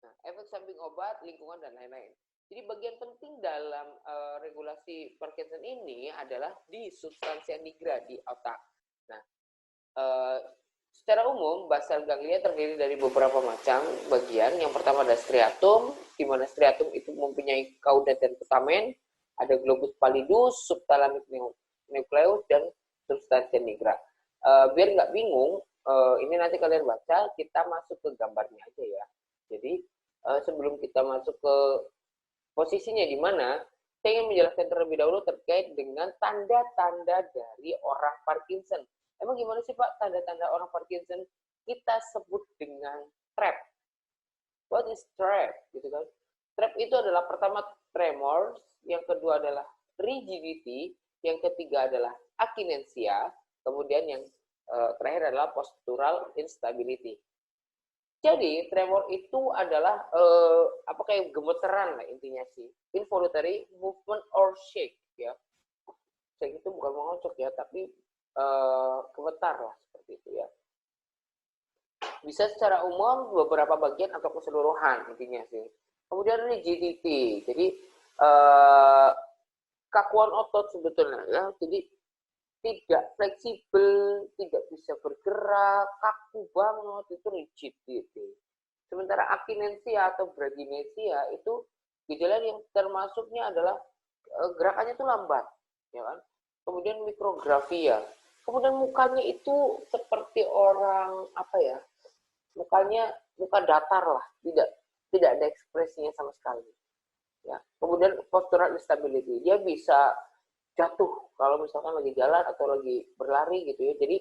S1: Nah, efek samping obat, lingkungan, dan lain-lain. Jadi bagian penting dalam regulasi Parkinson ini adalah di substansia nigra di otak. Nah, secara umum basal ganglia terdiri dari beberapa macam bagian. Yang pertama ada striatum, di mana striatum itu mempunyai cauda dan putamen. Ada globus pallidus, subthalamic nucleus, dan substansia nigra. Biar nggak bingung, ini nanti kalian baca, kita masuk ke gambarnya aja ya. Jadi sebelum kita masuk ke posisinya di mana, saya ingin menjelaskan terlebih dahulu terkait dengan tanda-tanda dari orang Parkinson. Emang gimana sih Pak tanda-tanda orang Parkinson? Kita sebut dengan TRAP. What is TRAP? Gitu kan? TRAP itu adalah pertama tremors, yang kedua adalah rigidity, yang ketiga adalah akinesia, kemudian yang terakhir adalah postural instability. Jadi tremor itu adalah apa kayak gemeteran lah intinya sih, involuntary movement or shake ya. Shake itu bukan mengocok ya, tapi gemetar lah seperti itu ya. Bisa secara umum beberapa bagian atau keseluruhan intinya sih. Kemudian rigidity, jadi kakuan otot sebetulnya ya. Jadi tidak fleksibel, tidak bisa bergerak, kaku banget, itu rigidity. Sementara akinesia atau bradynesia itu gejala yang termasuknya adalah gerakannya itu lambat, ya kan? Kemudian mikrografia. Kemudian mukanya itu seperti orang apa ya? muka datar lah, tidak ada ekspresinya sama sekali. Ya. Kemudian postural instability, dia bisa jatuh kalau misalkan lagi jalan atau lagi berlari gitu ya. Jadi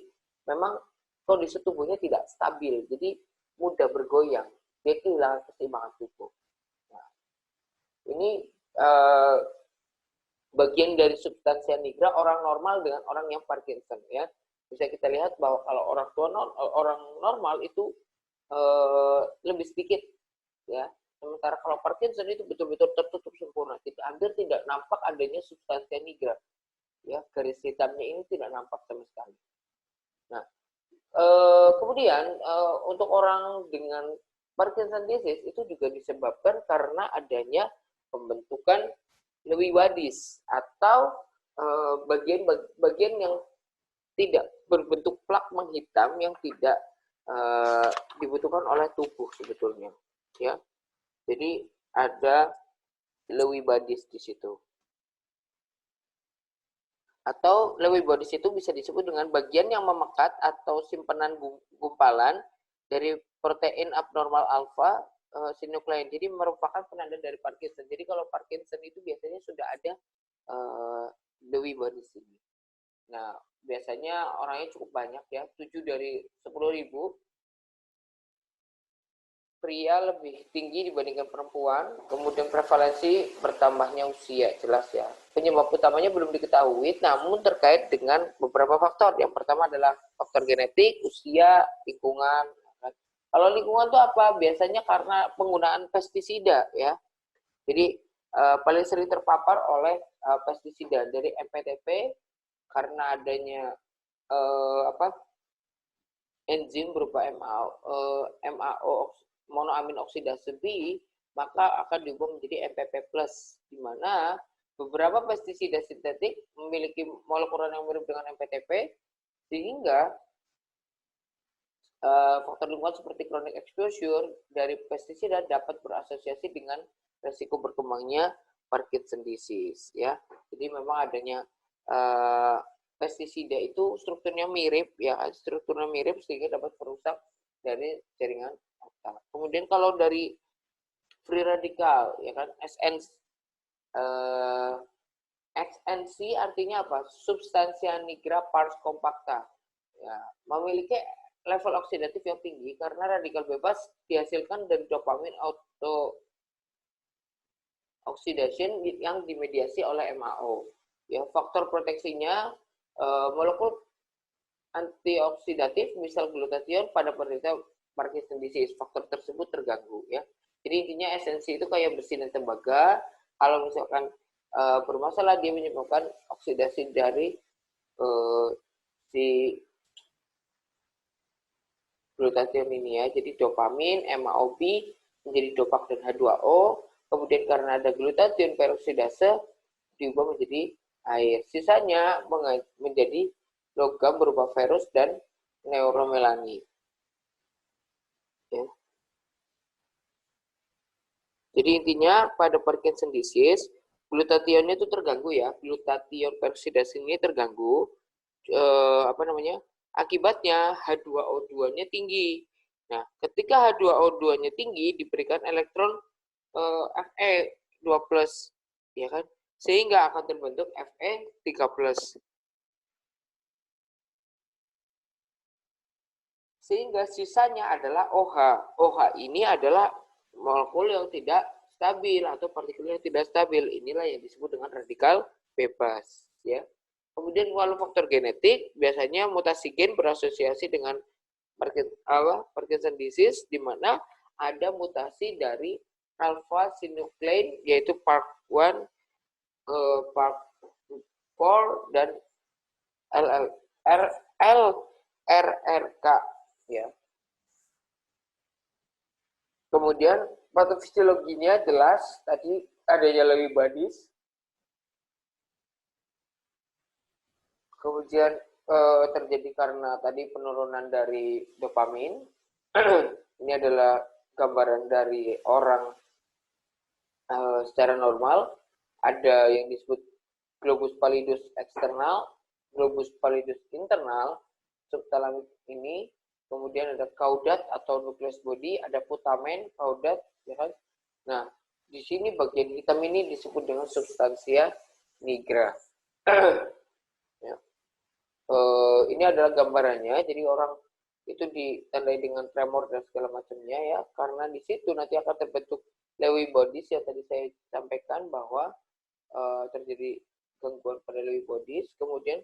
S1: memang kondisi tubuhnya tidak stabil, jadi mudah bergoyang, dia kehilangan keseimbangan tubuh. Nah, ini bagian dari substansia nigra orang normal dengan orang yang Parkinson ya. Bisa kita lihat bahwa kalau orang normal itu lebih sedikit ya. Sementara kalau Parkinson itu betul-betul tertutup sempurna, hampir tidak nampak adanya substansia nigra. Ya, garis hitamnya ini tidak nampak sama sekali. Nah, kemudian untuk orang dengan Parkinson disease itu juga disebabkan karena adanya pembentukan Lewy bodies atau bagian yang tidak berbentuk plak menghitam yang tidak dibutuhkan oleh tubuh sebetulnya, ya. Jadi ada Lewy bodies di situ. Atau Lewy bodies itu bisa disebut dengan bagian yang memekat atau simpanan gumpalan dari protein abnormal alfa sinuklein. Jadi merupakan penanda dari Parkinson. Jadi kalau Parkinson itu biasanya sudah ada Lewy bodies ini. Nah, biasanya orangnya cukup banyak ya, 7 dari 10.000. Pria lebih tinggi dibandingkan perempuan, kemudian prevalensi bertambahnya usia, jelas ya. Penyebab utamanya belum diketahui, namun terkait dengan beberapa faktor. Yang pertama adalah faktor genetik, usia, lingkungan. Kalau lingkungan itu apa? Biasanya karena penggunaan pestisida ya. Jadi paling sering terpapar oleh pestisida dari MPTP karena adanya enzim berupa MAO monoamin oksidase B, maka akan diubah menjadi MPP+, di mana beberapa pestisida sintetik memiliki molekul yang mirip dengan MPTP, sehingga faktor lingkungan seperti chronic exposure dari pestisida dapat berasosiasi dengan resiko berkembangnya Parkinson disease. Ya, jadi memang adanya pestisida itu strukturnya mirip, ya, strukturnya mirip sehingga dapat merusak dari jaringan otak. Kemudian kalau dari free radikal, ya kan, XNC artinya apa? Substansia nigra pars compacta. Ya, memiliki level oksidatif yang tinggi karena radikal bebas dihasilkan dari dopamin auto oxidation yang dimediasi oleh MAO. Ya, faktor proteksinya molekul antioksidatif misal glutathione pada penderita Parkinson disease. Faktor tersebut terganggu ya. Jadi intinya esensi itu kayak besi dan tembaga. Kalau misalkan bermasalah dia menyebabkan oksidasi dari si glutathione ini ya. Jadi dopamin, MAOB menjadi dopak dan H2O. Kemudian karena ada glutathione peroksidase diubah menjadi air. Sisanya menjadi logam berupa ferus dan neuromelani. Ya. Jadi intinya pada Parkinson disease glutathione itu terganggu ya, glutathione peroksidase ini terganggu. Akibatnya H2O2-nya tinggi. Nah, ketika H2O2-nya tinggi diberikan elektron Fe2+, ya kan? Sehingga akan terbentuk Fe3+. Sehingga sisanya adalah OH. OH ini adalah molekul yang tidak stabil atau partikel yang tidak stabil. Inilah yang disebut dengan radikal bebas, ya. Kemudian kalau faktor genetik, biasanya mutasi gen berasosiasi dengan Parkinson disease, di mana ada mutasi dari alpha sinuklein, yaitu PARK1, PARK4, dan RRK. Ya. Kemudian patofisiologinya jelas, tadi adanya Lewy bodies. Kemudian terjadi karena tadi penurunan dari dopamin. Ini adalah gambaran dari orang secara normal. Ada yang disebut globus pallidus eksternal, globus pallidus internal, subtalamik ini kemudian ada caudat atau nucleus body, ada putamen, caudat, ya kan? Nah, di sini bagian hitam ini disebut dengan substansia nigra. Ya. Ini adalah gambarannya, jadi orang itu ditandai dengan tremor dan segala macamnya ya, karena di situ nanti akan terbentuk Lewy bodies yang tadi saya sampaikan bahwa terjadi gangguan pada Lewy bodies, kemudian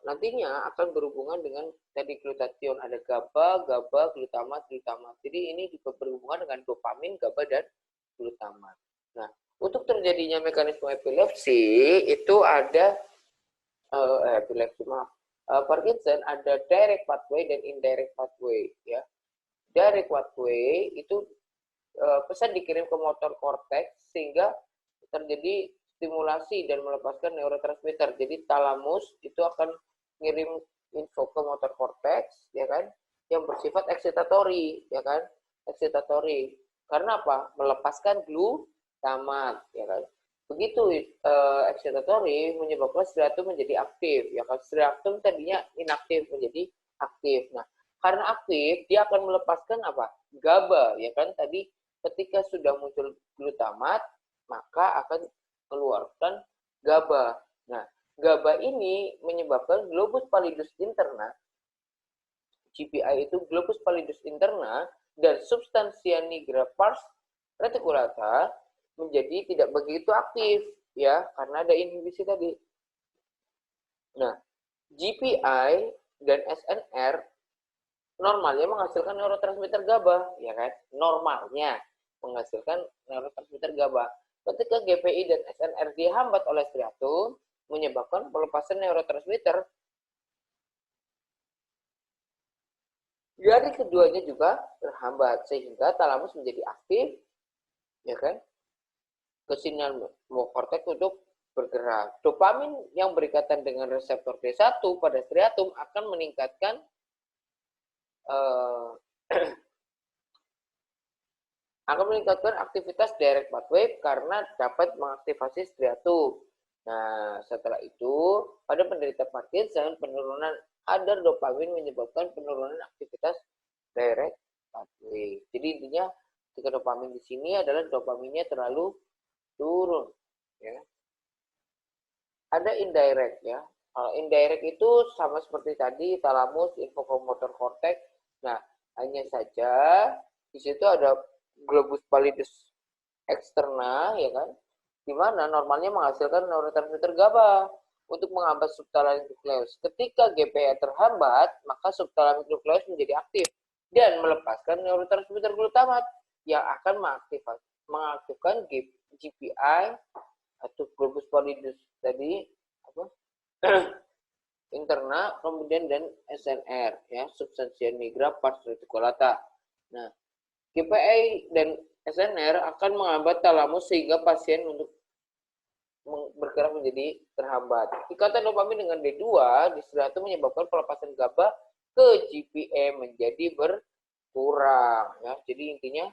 S1: nantinya akan berhubungan dengan tadi glutathione, ada GABA, glutamat. Jadi ini juga berhubungan dengan dopamin, GABA dan glutamat. Nah, untuk terjadinya mekanisme epilepsi itu ada Parkinson ada direct pathway dan indirect pathway ya. Direct pathway itu pesan dikirim ke motor korteks sehingga terjadi stimulasi dan melepaskan neurotransmitter. Jadi talamus itu akan ngirim info ke motor korteks ya kan, yang bersifat excitatory ya kan, excitatory. Karena apa? Melepaskan glutamat ya kan. Begitu excitatory menyebabkan striatum menjadi aktif ya kan. Striatum tadinya inaktif menjadi aktif. Nah, karena aktif dia akan melepaskan apa? GABA ya kan. Tadi ketika sudah muncul glutamat maka akan keluarkan GABA. Nah, GABA ini menyebabkan globus pallidus interna, GPI itu globus pallidus interna dan substansia nigra pars reticulata menjadi tidak begitu aktif ya, karena ada inhibisi tadi. Nah, GPI dan SNR normalnya menghasilkan neurotransmitter GABA ya kan, normalnya menghasilkan neurotransmitter GABA. Ketika GPI dan SNR dihambat oleh striatum, menyebabkan pelepasan neurotransmitter. Dari keduanya juga terhambat sehingga talamus menjadi aktif, ya kan? Kesinyal korteks untuk bergerak. Dopamin yang berikatan dengan reseptor D1 pada striatum akan meningkatkan aktivitas direct pathway karena dapat mengaktifasi striatum. Nah, setelah itu pada penderita Parkinson penurunan kadar dopamin menyebabkan penurunan aktivitas direct pathway. Jadi intinya ketika dopamin di sini adalah dopaminnya terlalu turun ya. Ada indirect ya. Kalau indirect itu sama seperti tadi talamus, infomotor cortex. Nah, hanya saja di situ ada globus pallidus eksterna ya kan, di mana normalnya menghasilkan neurotransmitter GABA untuk menghambat subthalamic nucleus. Ketika GPA terhambat, maka subthalamic nucleus menjadi aktif dan melepaskan neurotransmitter glutamat yang akan mengaktifkan GPI atau globus pallidus tadi apa? Interna, kemudian dan SNR ya, substansia nigra pars reticulata. Nah, GPI dan SNR akan menghambat talamus sehingga pasien untuk bergerak menjadi terhambat. Ikatan dopamin dengan D2 di striatum menyebabkan pelepasan GABA ke GPA menjadi berkurang ya. Jadi intinya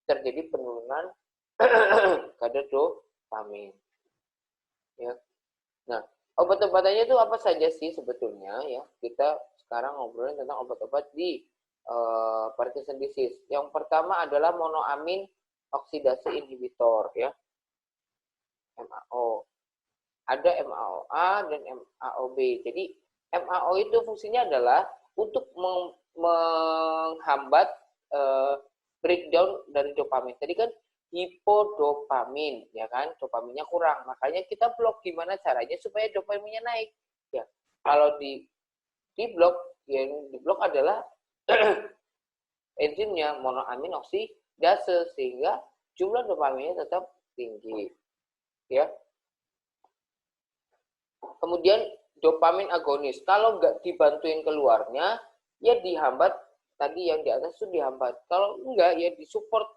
S1: terjadi penurunan kadar dopamin. Ya. Nah, obat-obatannya itu apa saja sih sebetulnya ya? Kita sekarang ngobrolin tentang obat-obat di Parkinson disease. Yang pertama adalah monoamin oksidasi inhibitor ya. MAO. Ada MAO-A dan MAO-B. Jadi MAO itu fungsinya adalah untuk menghambat breakdown dari dopamin. Tadi kan hipodopamin, ya kan? Dopaminnya kurang. Makanya kita blok gimana caranya supaya dopaminnya naik. Ya, kalau di blok, yang di blok adalah enzimnya monoamin oksidase sehingga jumlah dopaminnya tetap tinggi. Ya. Kemudian dopamin agonis. Kalau nggak dibantuin keluarnya, ya dihambat. Tadi yang di atas itu dihambat. Kalau enggak, ya disupport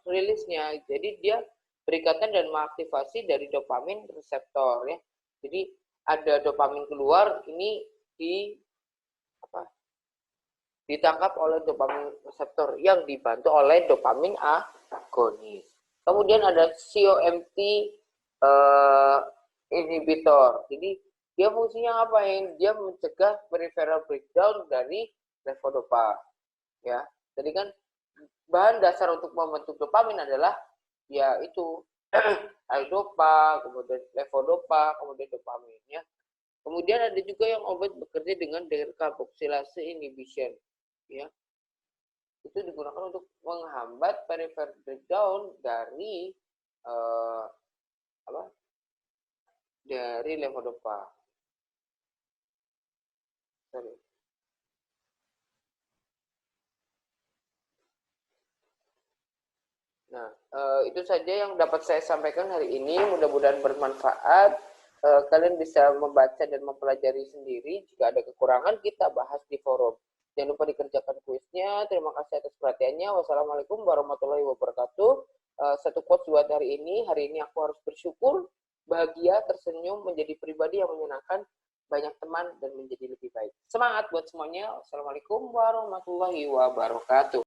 S1: rilisnya. Jadi dia berikatan dan mengaktifasi dari dopamin reseptor ya. Jadi ada dopamin keluar, ini ditangkap oleh dopamin reseptor yang dibantu oleh dopamin agonis. Kemudian ada COMT inhibitor. Jadi dia fungsinya ngapain? Dia mencegah peripheral breakdown dari levodopa. Ya, jadi kan bahan dasar untuk membentuk dopamin adalah ya itu L-dopa, kemudian levodopa, kemudian dopamin ya. Kemudian ada juga yang obat bekerja dengan dekarboksilase inhibition ya. Itu digunakan untuk menghambat peripheral breakdown dari dari levodopa. Sorry. Nah, itu saja yang dapat saya sampaikan hari ini. Mudah-mudahan bermanfaat. Kalian bisa membaca dan mempelajari sendiri. Jika ada kekurangan, kita bahas di forum. Jangan lupa dikerjakan kuisnya. Terima kasih atas perhatiannya. Wassalamualaikum warahmatullahi wabarakatuh. Satu quotes buat hari ini. Hari ini aku harus bersyukur, bahagia, tersenyum, menjadi pribadi yang menyenangkan, banyak teman, dan menjadi lebih baik. Semangat buat semuanya. Wassalamualaikum warahmatullahi wabarakatuh.